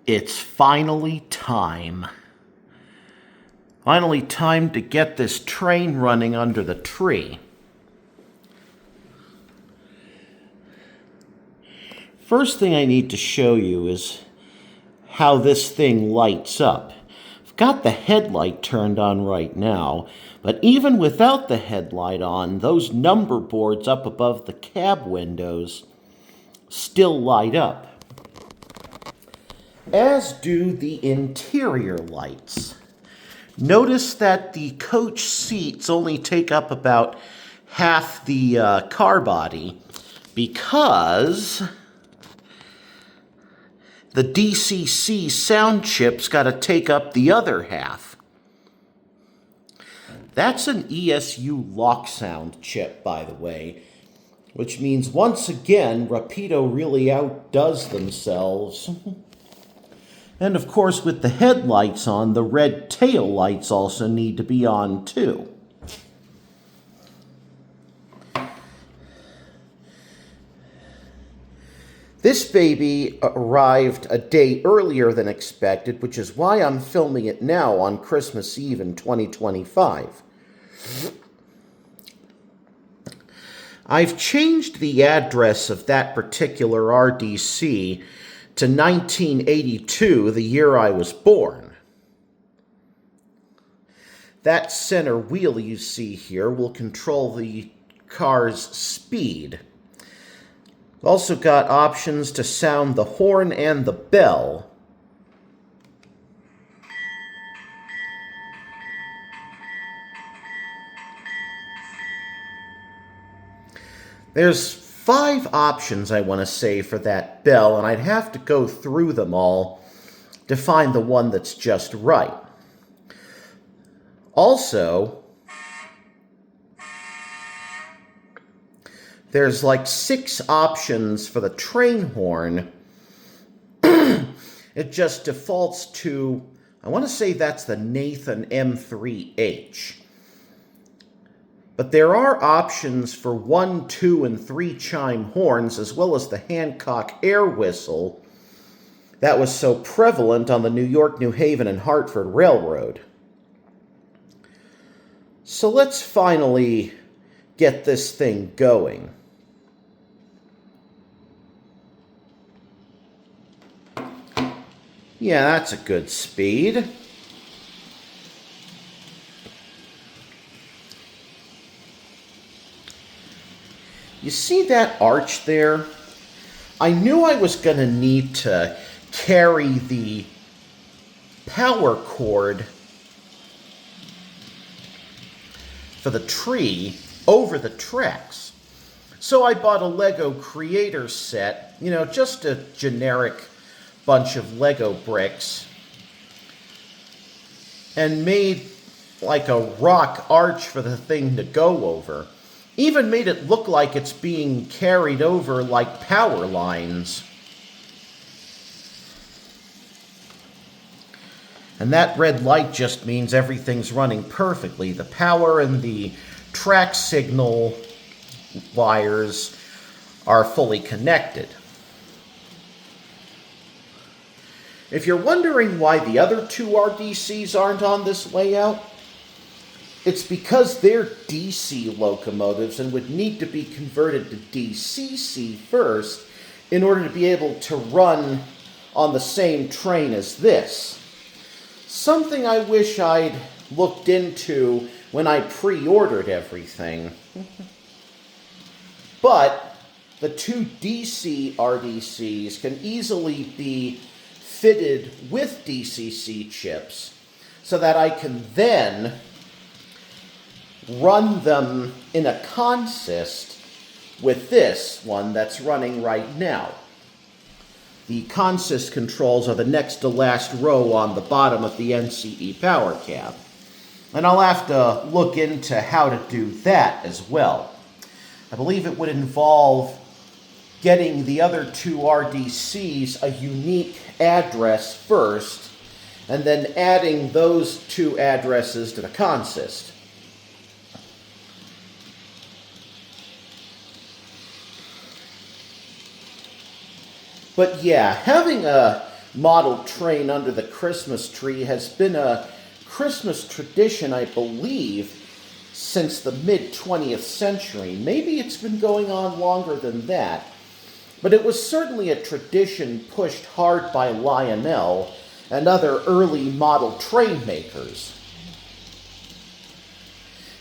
It's finally time. Finally time to get this train running under the tree. First thing I need to show you is how this thing lights up. I've got the headlight turned on right now, but even without the headlight on, those number boards up above the cab windows still light up. As do the interior lights. Notice that the coach seats only take up about half the car body because the DCC sound chip's got to take up the other half. That's an ESU lock sound chip, by the way, which means once again, Rapido really outdoes themselves. And of course, with the headlights on, the red tail lights also need to be on too. This baby arrived a day earlier than expected, which is why I'm filming it now on Christmas Eve in 2025. I've changed the address of that particular RDC to 1982, the year I was born. That center wheel you see here will control the car's speed. Also got options to sound the horn and the bell. There's 5 options I want to say for that bell, and I'd have to go through them all to find the one that's just right. Also, there's like 6 options for the train horn. It just defaults to, I want to say that's the Nathan M3H. But there are options for 1, 2, and 3 chime horns, as well as the Hancock air whistle that was so prevalent on the New York, New Haven, and Hartford Railroad. So let's finally get this thing going. Yeah, that's a good speed. You see that arch there? I knew I was going to need to carry the power cord for the tree over the tracks. So I bought a Lego Creator set, just a generic bunch of Lego bricks, and made like a rock arch for the thing to go over. Even made it look like it's being carried over like power lines. And that red light just means everything's running perfectly. The power and the track signal wires are fully connected. If you're wondering why the other 2 RDCs aren't on this layout, it's because they're DC locomotives and would need to be converted to DCC first in order to be able to run on the same train as this. Something I wish I'd looked into when I pre-ordered everything. But the 2 DC RDCs can easily be fitted with DCC chips so that I can then run them in a consist with this one that's running right now. The consist controls are the next to last row on the bottom of the NCE power cab. And I'll have to look into how to do that as well. I believe it would involve getting the other 2 RDCs a unique address first, and then adding those 2 addresses to the consist. But yeah, having a model train under the Christmas tree has been a Christmas tradition, I believe, since the mid-20th century. Maybe it's been going on longer than that, but it was certainly a tradition pushed hard by Lionel and other early model train makers.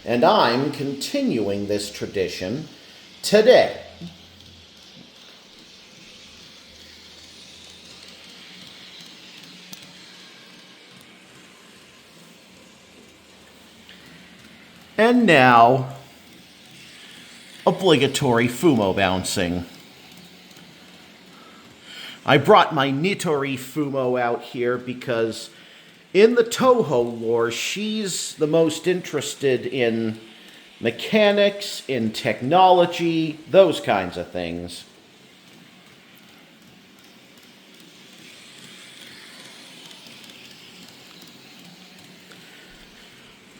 And I'm continuing this tradition today. And now, obligatory Fumo bouncing. I brought my Nitori Fumo out here because in the Toho lore, she's the most interested in mechanics, in technology, those kinds of things.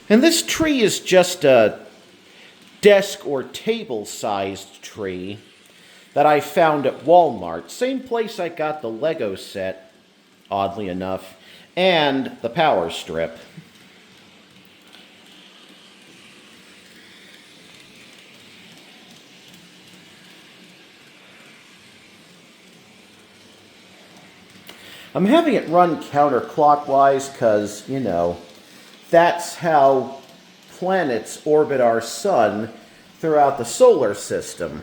And this tree is just a desk or table-sized tree that I found at Walmart. Same place I got the Lego set, oddly enough, and the power strip. I'm having it run counterclockwise because, you know, that's how planets orbit our sun throughout the solar system.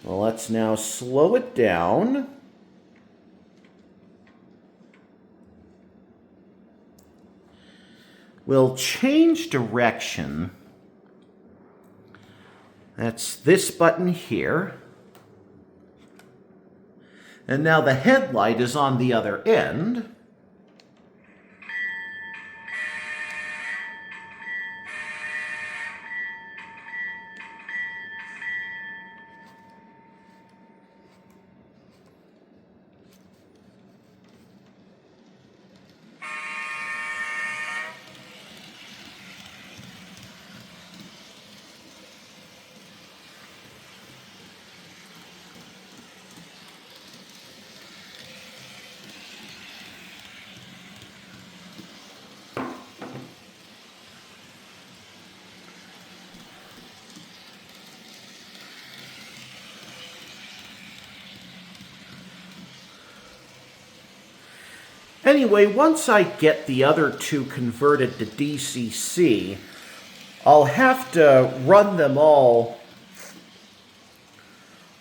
Well, let's now slow it down. We'll change direction. That's this button here. And now the headlight is on the other end. Anyway, once I get the other two converted to DCC, I'll have to run them all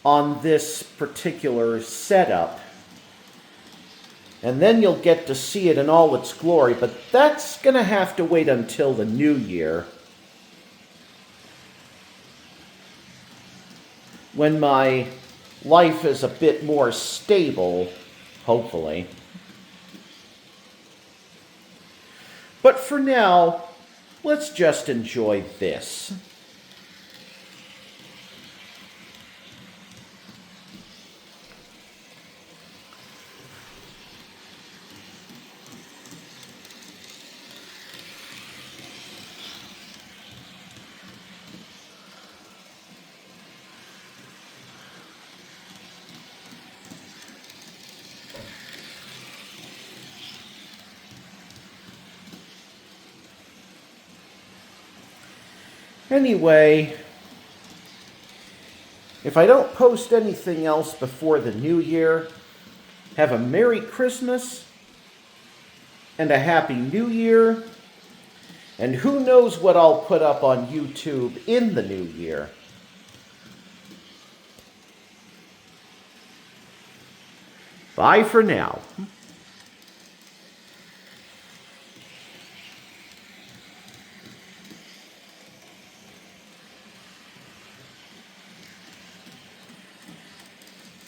on this particular setup. And then you'll get to see it in all its glory, but that's going to have to wait until the new year, when my life is a bit more stable, hopefully. But for now, let's just enjoy this. Anyway, if I don't post anything else before the new year, have a Merry Christmas and a Happy New Year, and who knows what I'll put up on YouTube in the new year. Bye for now.